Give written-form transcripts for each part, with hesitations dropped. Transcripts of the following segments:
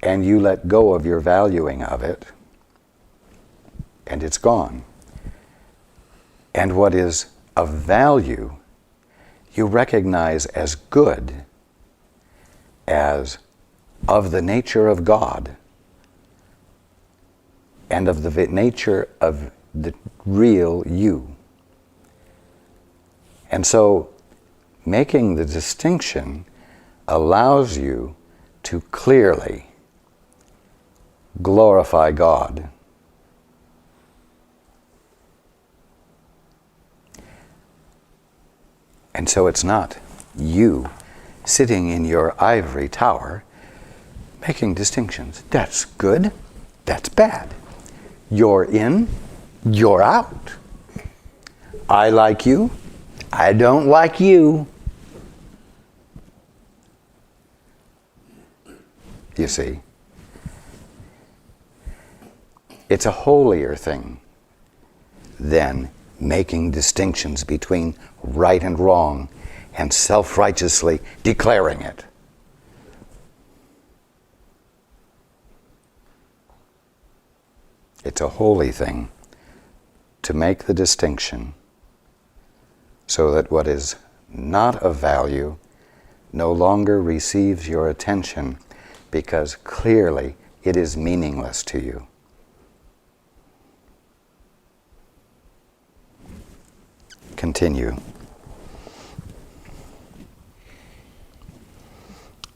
and you let go of your valuing of it, and it's gone. And what is of value, you recognize as good, as of the nature of God, and of the nature of the real you. And so, making the distinction allows you to clearly glorify God. And so it's not you sitting in your ivory tower making distinctions. That's good, that's bad. You're in, you're out. I like you, I don't like you. You see? It's a holier thing than making distinctions between right and wrong and self-righteously declaring it. It's a holy thing to make the distinction so that what is not of value no longer receives your attention because clearly it is meaningless to you. Continue.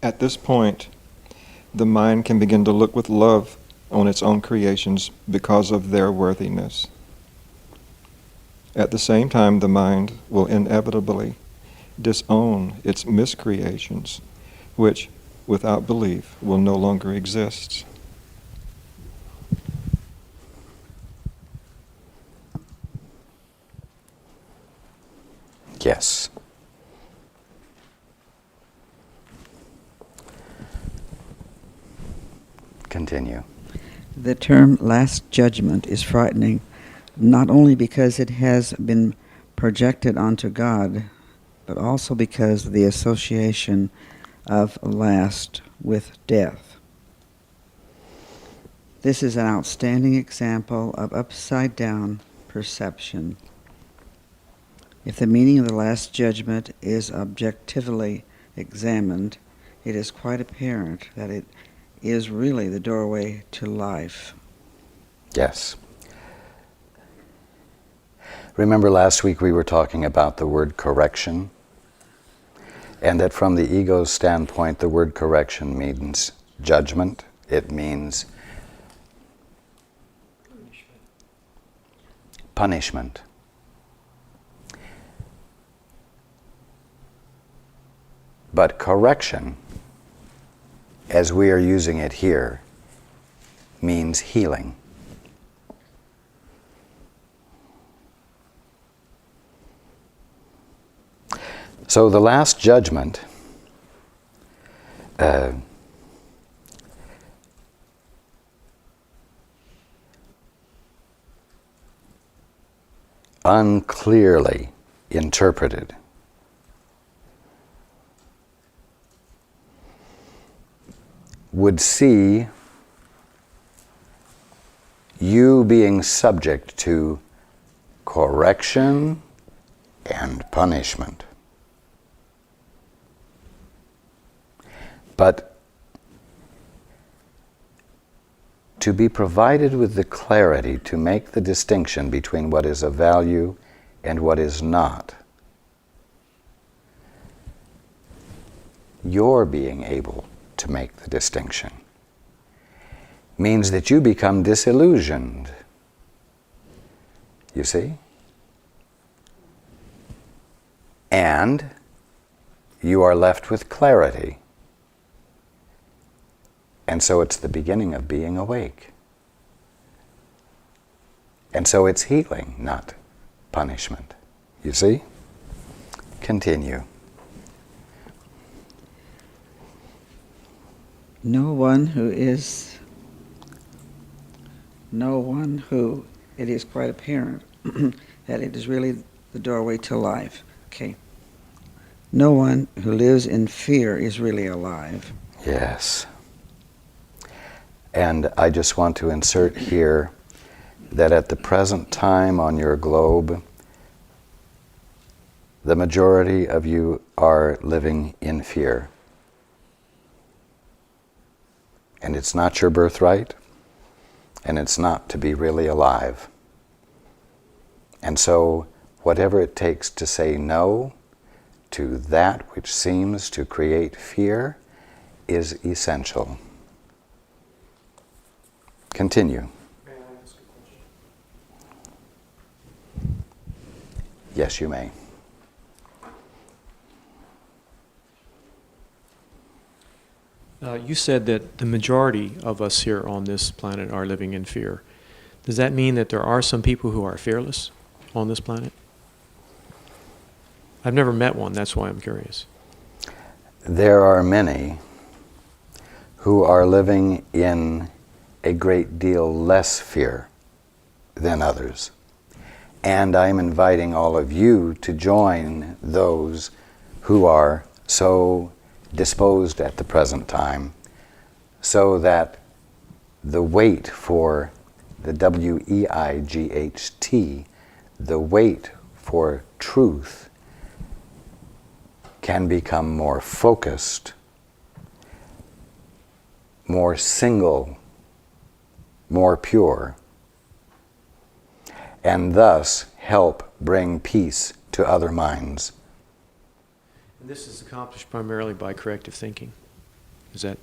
At this point, the mind can begin to look with love on its own creations because of their worthiness. At the same time, the mind will inevitably disown its miscreations, which, without belief, will no longer exist. Yes. Continue. The term last judgment is frightening, not only because it has been projected onto God, but also because of the association of last with death. This is an outstanding example of upside-down perception. If the meaning of the last judgment is objectively examined, it is quite apparent that it is really the doorway to life. Yes. Remember last week we were talking about the word correction, and that from the ego's standpoint the word correction means judgment. It means punishment. But correction, as we are using it here, means healing. So the last judgment unclearly interpreted would see you being subject to correction and punishment. But to be provided with the clarity to make the distinction between what is of value and what is not, your being able to make the distinction means that you become disillusioned. You see? And you are left with clarity. And so it's the beginning of being awake. And so it's healing, not punishment. You see? Continue. No one who it is quite apparent that it is really the doorway to life. Okay. No one who lives in fear is really alive. Yes. And I just want to insert here that at the present time on your globe, the majority of you are living in fear. And it's not your birthright, and it's not to be really alive. And so, whatever it takes to say no to that which seems to create fear is essential. Continue. May I ask a question? Yes, you may. You said that the majority of us here on this planet are living in fear. Does that mean that there are some people who are fearless on this planet? I've never met one, that's why I'm curious. There are many who are living in a great deal less fear than others. And I'm inviting all of you to join those who are so disposed at the present time, so that the wait for the WEIGHT, the wait for truth, can become more focused, more single, more pure, and thus help bring peace to other minds. And this is accomplished primarily by corrective thinking. That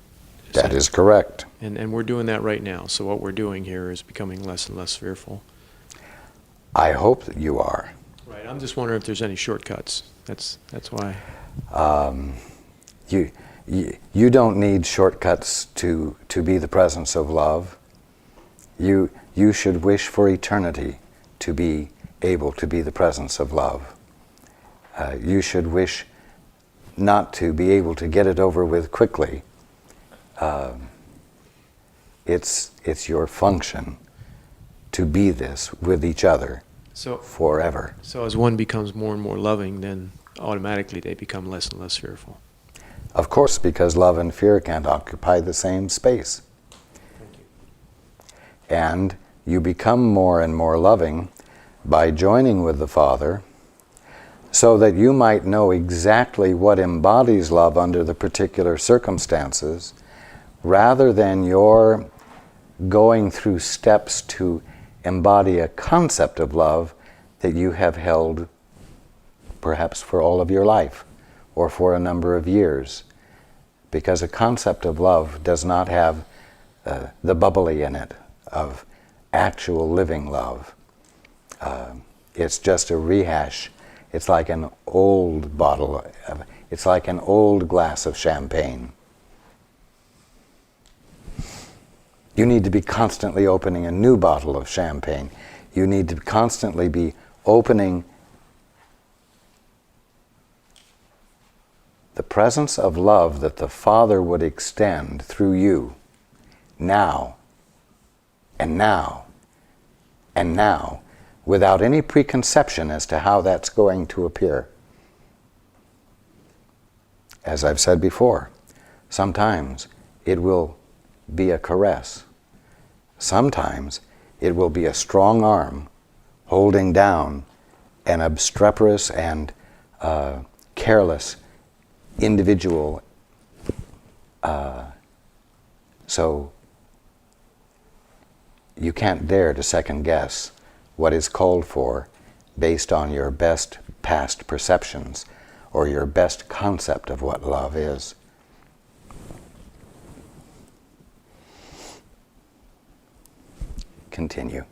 is correct. And we're doing that right now. So what we're doing here is becoming less and less fearful. I hope that you are. Right. I'm just wondering if there's any shortcuts. That's why. You don't need shortcuts to be the presence of love. You should wish for eternity to be able to be the presence of love. You should wish not to be able to get it over with quickly. It's your function to be this with each other forever. So as one becomes more and more loving, then automatically they become less and less fearful. Of course, because love and fear can't occupy the same space. Thank you. And you become more and more loving by joining with the Father, so that you might know exactly what embodies love under the particular circumstances, rather than your going through steps to embody a concept of love that you have held perhaps for all of your life or for a number of years. Because a concept of love does not have the bubbly in it of actual living love. It's just a rehash. It's like an old it's like an old glass of champagne. You need to be constantly opening a new bottle of champagne. You need to constantly be opening the presence of love that the Father would extend through you now, and now, and now, without any preconception as to how that's going to appear. As I've said before, sometimes it will be a caress. Sometimes it will be a strong arm holding down an obstreperous and careless individual. So you can't dare to second guess what is called for based on your best past perceptions or your best concept of what love is. Continue.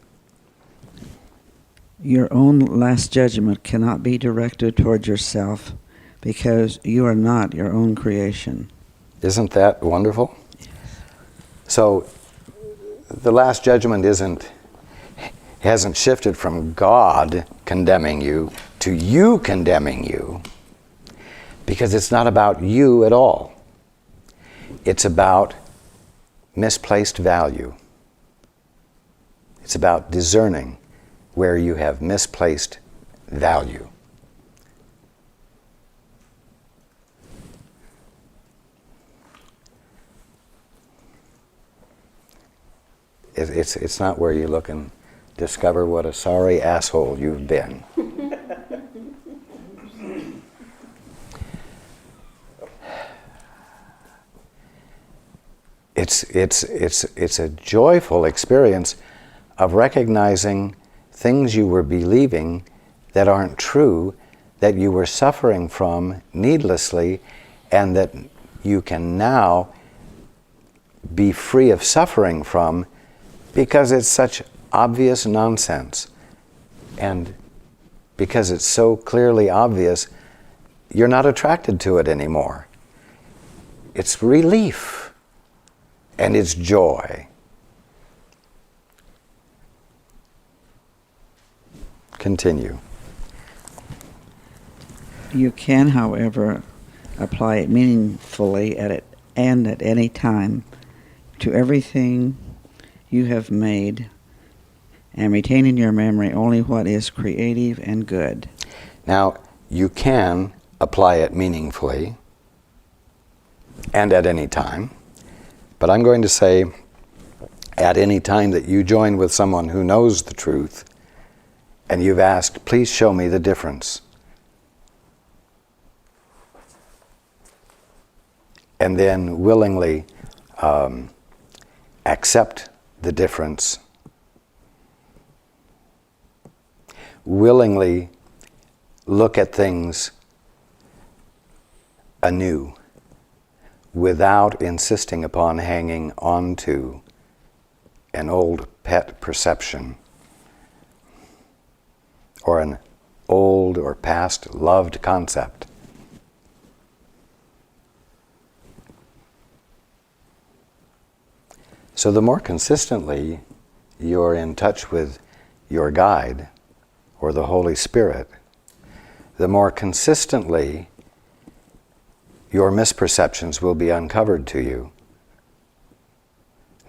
Your own last judgment cannot be directed toward yourself because you are not your own creation. Isn't that wonderful? So the last judgment hasn't shifted from God condemning you to you condemning you, because it's not about you at all. It's about misplaced value. It's about discerning where you have misplaced value. It's not where you look and discover what a sorry asshole you've been. It's a joyful experience of recognizing things you were believing that aren't true, that you were suffering from needlessly, and that you can now be free of suffering from because it's such obvious nonsense. And because it's so clearly obvious, you're not attracted to it anymore. It's relief and it's joy. Continue. You can, however, apply it meaningfully at any time to everything you have made, and retain in your memory only what is creative and good. Now, you can apply it meaningfully and at any time, but I'm going to say at any time that you join with someone who knows the truth and you've asked, please show me the difference. And then willingly accept the difference. Willingly look at things anew without insisting upon hanging on to an old pet perception or an old or past loved concept. So the more consistently you're in touch with your guide or the Holy Spirit, the more consistently your misperceptions will be uncovered to you.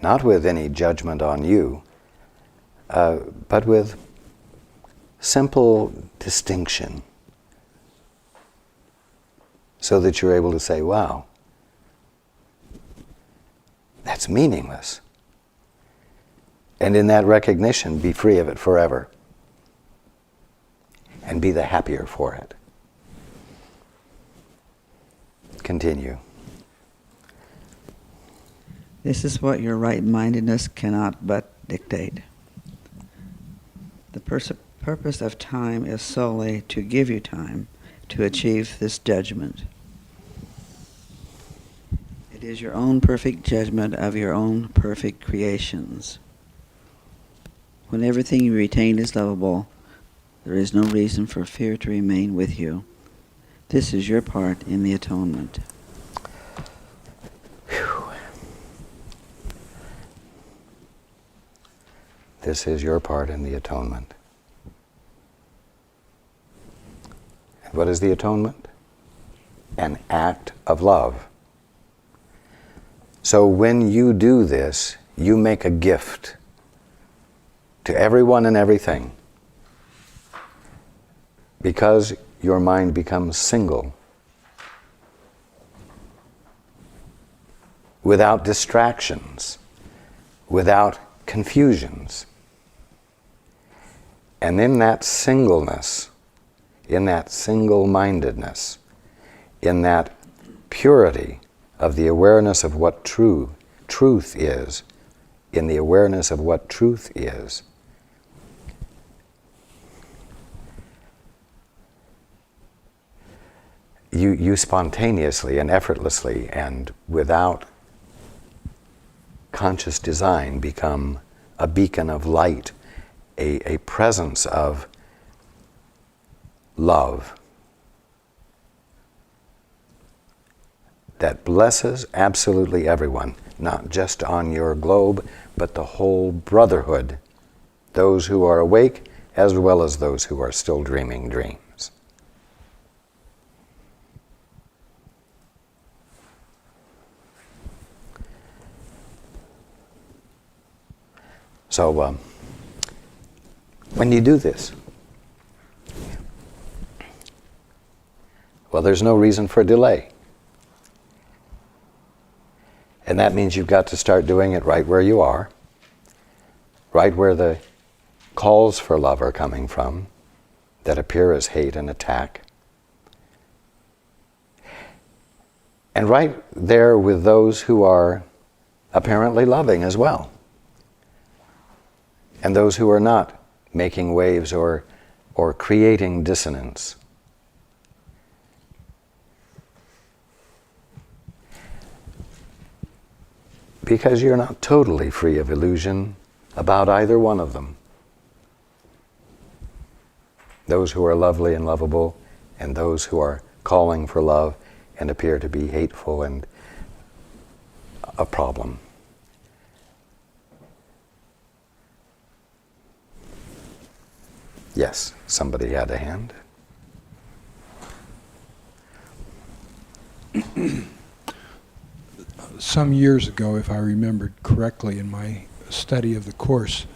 Not with any judgment on you, but with simple distinction. So that you're able to say, wow, that's meaningless. And in that recognition, be free of it forever. And be the happier for it. Continue. This is what your right-mindedness cannot but dictate. The purpose of time is solely to give you time to achieve this judgment. It is your own perfect judgment of your own perfect creations. When everything you retain is lovable, there is no reason for fear to remain with you. This is your part in the atonement. Whew. This is your part in the atonement. And what is the atonement? An act of love. So when you do this, you make a gift to everyone and everything, because your mind becomes single, without distractions, without confusions. And in that singleness, in that single-mindedness, in that purity of the awareness of what truth is, in the awareness of what truth is, you spontaneously and effortlessly and without conscious design become a beacon of light, a presence of love that blesses absolutely everyone, not just on your globe, but the whole brotherhood, those who are awake as well as those who are still dreaming dreams. So, when you do this, well, there's no reason for delay. And that means you've got to start doing it right where you are. right where the calls for love are coming from, that appear as hate and attack. And right there with those who are apparently loving as well. And those who are not making waves or creating dissonance. Because you're not totally free of illusion about either one of them. Those who are lovely and lovable, and those who are calling for love and appear to be hateful and a problem. Yes, somebody had a hand. Some years ago, if I remembered correctly in my study of the Course,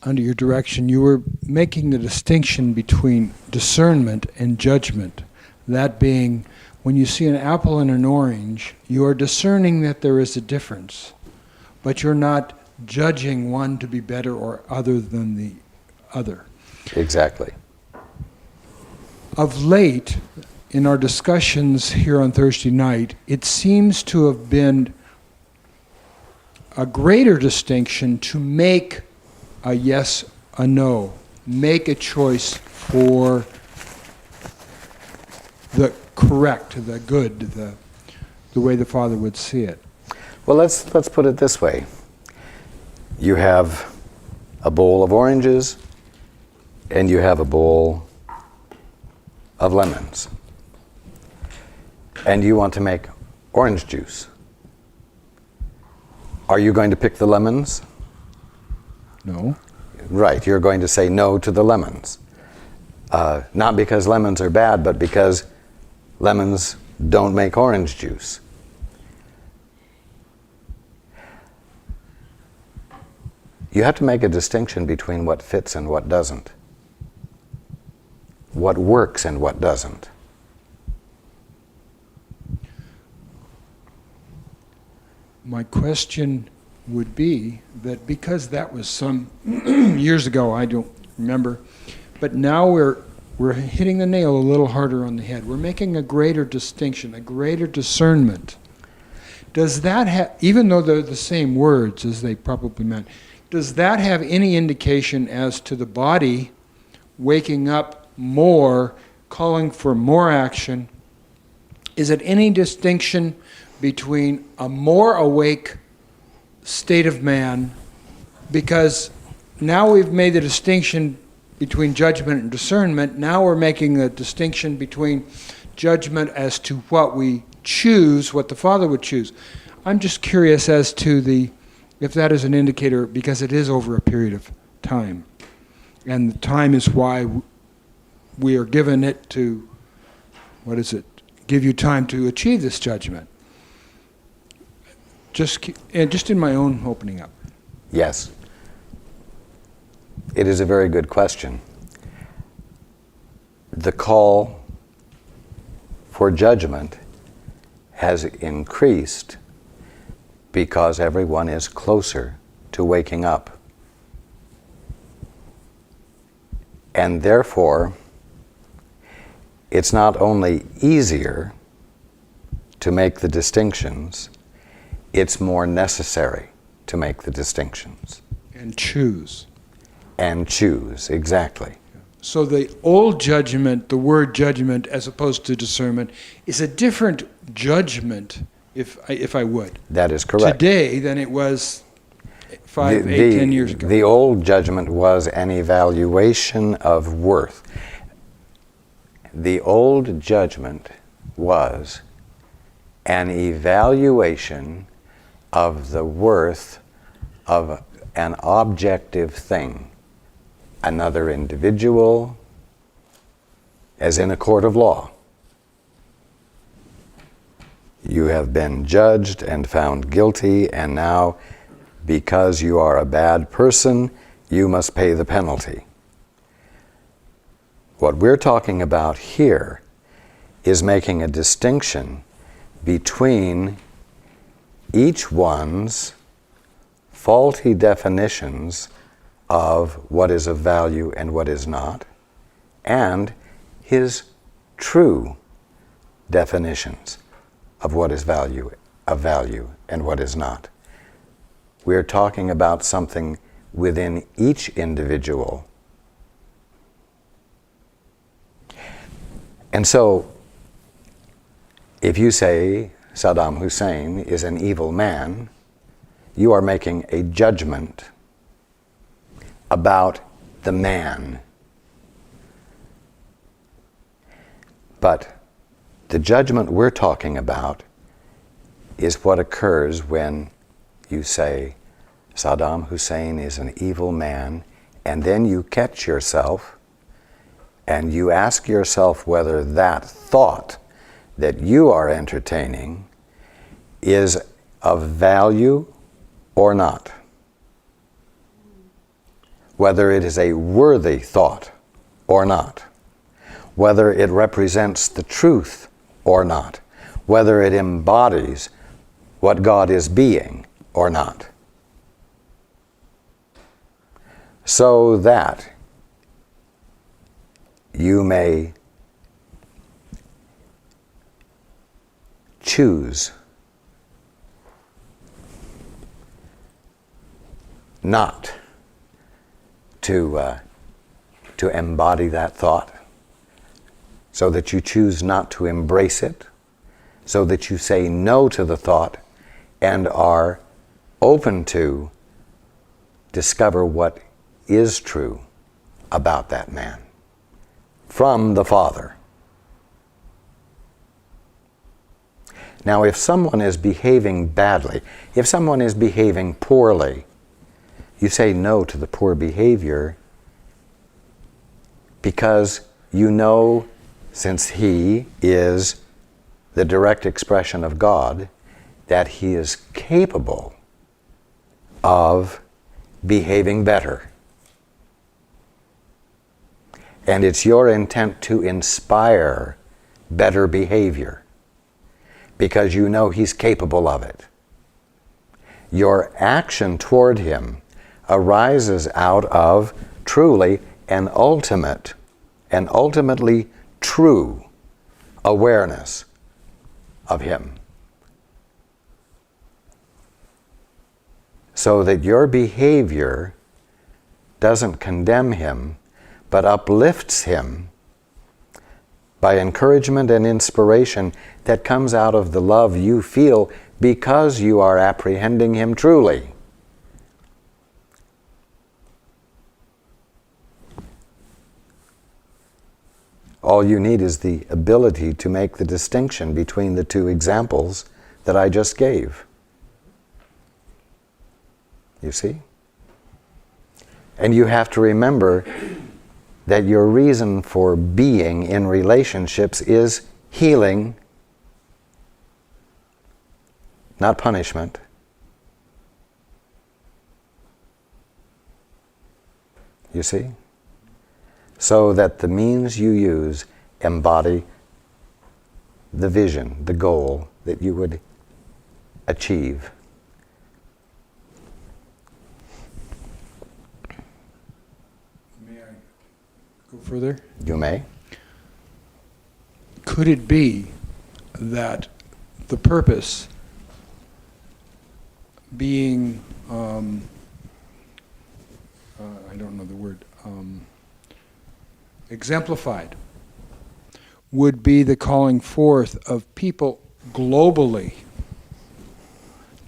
under your direction, you were making the distinction between discernment and judgment. That being, when you see an apple and an orange, you are discerning that there is a difference, but you're not judging one to be better or other than the other. Exactly. Of late, in our discussions here on Thursday night, it seems to have been a greater distinction to make a yes, a no, make a choice for the correct, the good, the way the Father would see it. Well, let's put it this way. You have a bowl of oranges and you have a bowl of lemons. And you want to make orange juice. Are you going to pick the lemons? No. Right, you're going to say no to the lemons. Not because lemons are bad, but because lemons don't make orange juice. You have to make a distinction between what fits and what doesn't. What works and what doesn't. My question would be that because that was some years ago, I don't remember, but now we're hitting the nail a little harder on the head. We're making a greater distinction, a greater discernment. Does that have, even though they're the same words as they probably meant, does that have any indication as to the body waking up more, calling for more action? Is it any distinction between a more awake state of man, because now we've made the distinction between judgment and discernment, now we're making the distinction between judgment as to what we choose, what the Father would choose. I'm just curious as to if that is an indicator, because it is over a period of time. And the time is why we are given it to, give you time to achieve this judgment. Just in my own opening up. Yes. It is a very good question. The call for judgment has increased because everyone is closer to waking up. And therefore, it's not only easier to make the distinctions, it's more necessary to make the distinctions. And choose. And choose, exactly. So the old judgment, the word judgment as opposed to discernment, is a different judgment, if I would. That is correct. Today than it was 5, 8, 10 years ago. The old judgment was an evaluation of worth. The old judgment was an evaluation of the worth of an objective thing, another individual, as in a court of law. You have been judged and found guilty, and now, because you are a bad person, you must pay the penalty. What we're talking about here is making a distinction between each one's faulty definitions of what is of value and what is not, and his true definitions of what is of value and what is not. We're talking about something within each individual. And so, if you say Saddam Hussein is an evil man, you are making a judgment about the man. But the judgment we're talking about is what occurs when you say Saddam Hussein is an evil man, and then you catch yourself and you ask yourself whether that thought that you are entertaining is of value or not. Whether it is a worthy thought or not. Whether it represents the truth or not. Whether it embodies what God is being or not. So that you may choose not to embody that thought, so that you choose not to embrace it, so that you say no to the thought and are open to discover what is true about that man from the Father. Now, if someone is behaving badly, if someone is behaving poorly, you say no to the poor behavior because you know, since he is the direct expression of God, that he is capable of behaving better. And it's your intent to inspire better behavior because you know he's capable of it. Your action toward him arises out of truly an ultimately true awareness of him. So that your behavior doesn't condemn him, but uplifts him by encouragement and inspiration that comes out of the love you feel because you are apprehending him truly. All you need is the ability to make the distinction between the two examples that I just gave. You see? And you have to remember that your reason for being in relationships is healing, not punishment. You see? So that the means you use embody the vision, the goal that you would achieve. May I go further? You may. Could it be that the purpose being, I don't know the word, exemplified would be the calling forth of people globally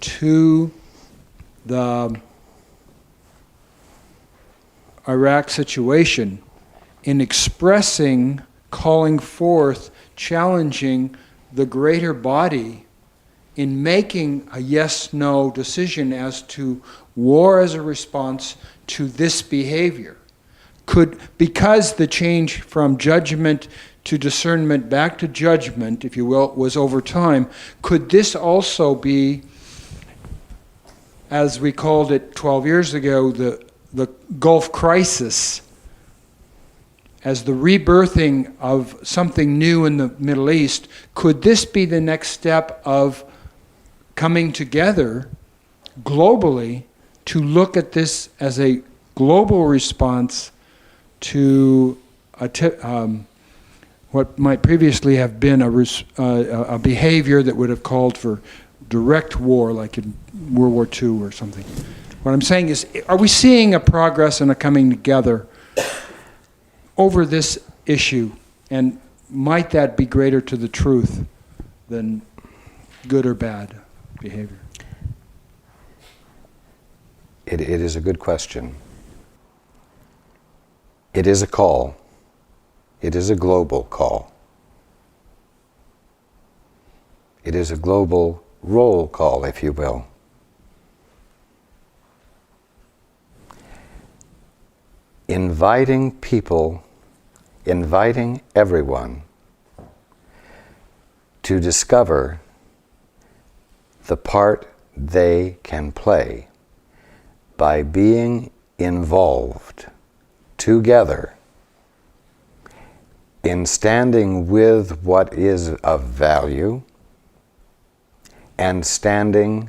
to the Iraq situation in expressing, calling forth, challenging the greater body in making a yes-no decision as to war as a response to this behavior. Because the change from judgment to discernment back to judgment, if you will, was over time, could this also be, as we called it 12 years ago, the Gulf crisis, as the rebirthing of something new in the Middle East? Could this be the next step of coming together globally to look at this as a global response to what might previously have been a behavior that would have called for direct war, like in World War II or something. What I'm saying is, are we seeing a progress and a coming together over this issue? And might that be greater to the truth than good or bad behavior? It is a good question. It is a call. It is a global call. It is a global roll call, if you will. Inviting people, inviting everyone to discover the part they can play by being involved together in standing with what is of value and standing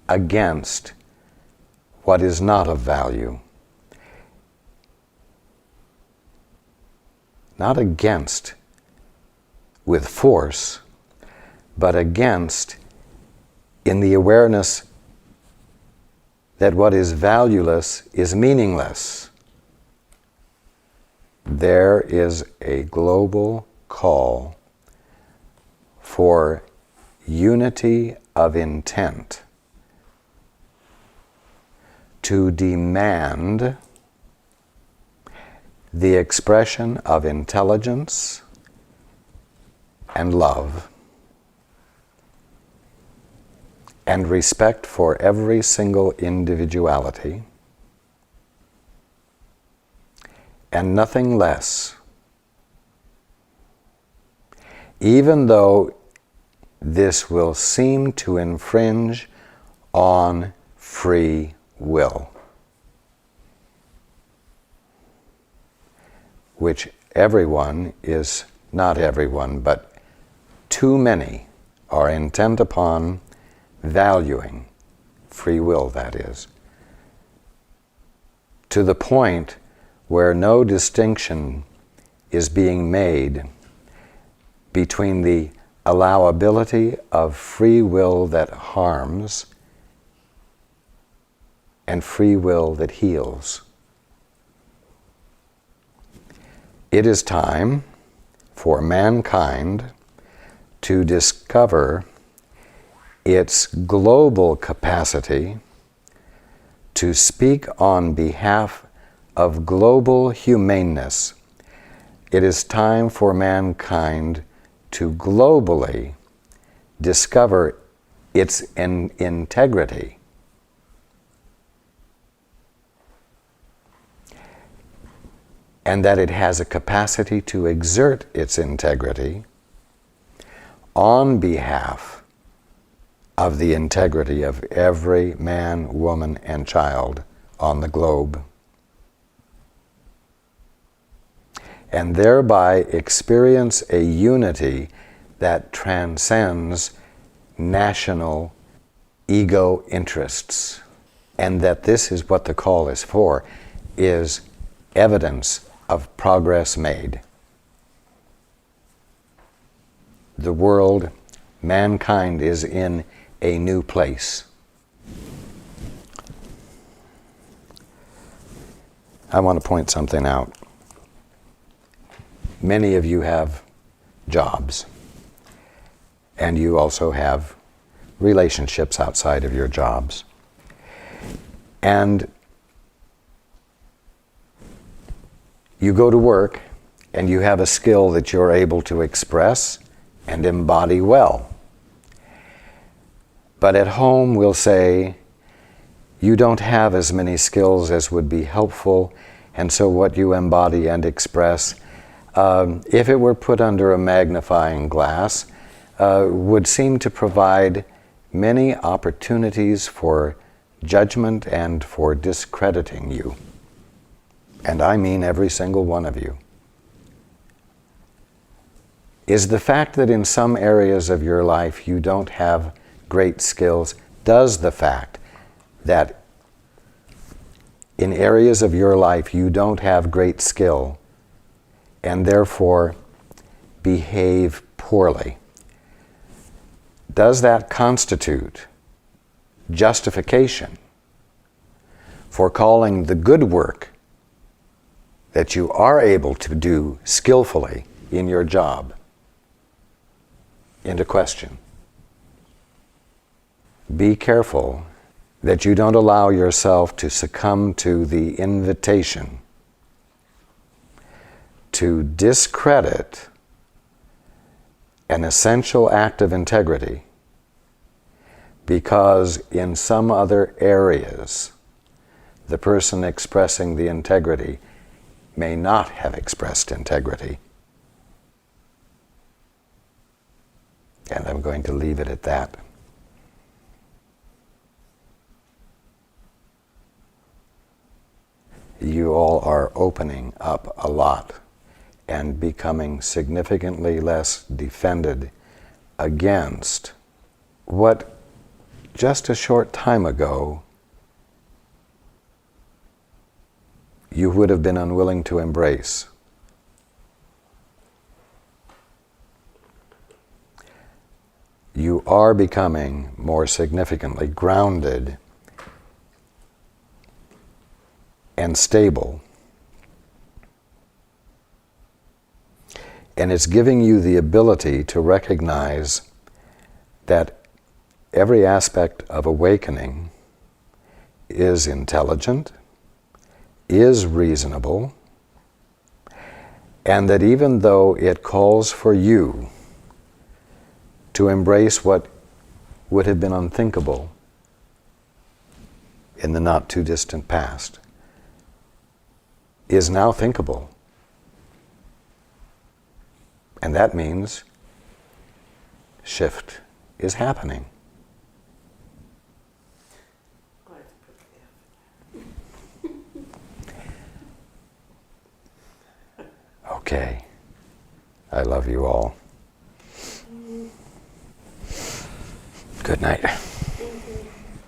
against what is not of value. Not against with force, but against in the awareness that what is valueless is meaningless. There is a global call for unity of intent to demand the expression of intelligence and love and respect for every single individuality, and nothing less. Even though this will seem to infringe on free will, which everyone is, not everyone, but too many are intent upon valuing free will, that is, to the point where no distinction is being made between the allowability of free will that harms and free will that heals. It is time for mankind to discover its global capacity to speak on behalf of global humaneness. It is time for mankind to globally discover its integrity. And that it has a capacity to exert its integrity on behalf of the integrity of every man, woman, and child on the globe. And thereby experience a unity that transcends national ego interests. And that this is what the call is for, is evidence of progress made. The world, mankind is in a new place. I want to point something out. Many of you have jobs, and you also have relationships outside of your jobs. And you go to work, and you have a skill that you're able to express and embody well. But at home, we'll say, you don't have as many skills as would be helpful, and so what you embody and express, if it were put under a magnifying glass, would seem to provide many opportunities for judgment and for discrediting you. And I mean every single one of you. Is the fact that in some areas of your life you don't have great skills does the fact that in areas of your life you don't have great skill and therefore behave poorly, does that constitute justification for calling the good work that you are able to do skillfully in your job into question? Be careful that you don't allow yourself to succumb to the invitation to discredit an essential act of integrity because in some other areas the person expressing the integrity may not have expressed integrity. And I'm going to leave it at that. You all are opening up a lot and becoming significantly less defended against what just a short time ago you would have been unwilling to embrace. You are becoming more significantly grounded and stable. And it's giving you the ability to recognize that every aspect of awakening is intelligent, is reasonable, and that even though it calls for you to embrace what would have been unthinkable in the not too distant past, is now thinkable. And that means shift is happening. Okay. I love you all. Good night.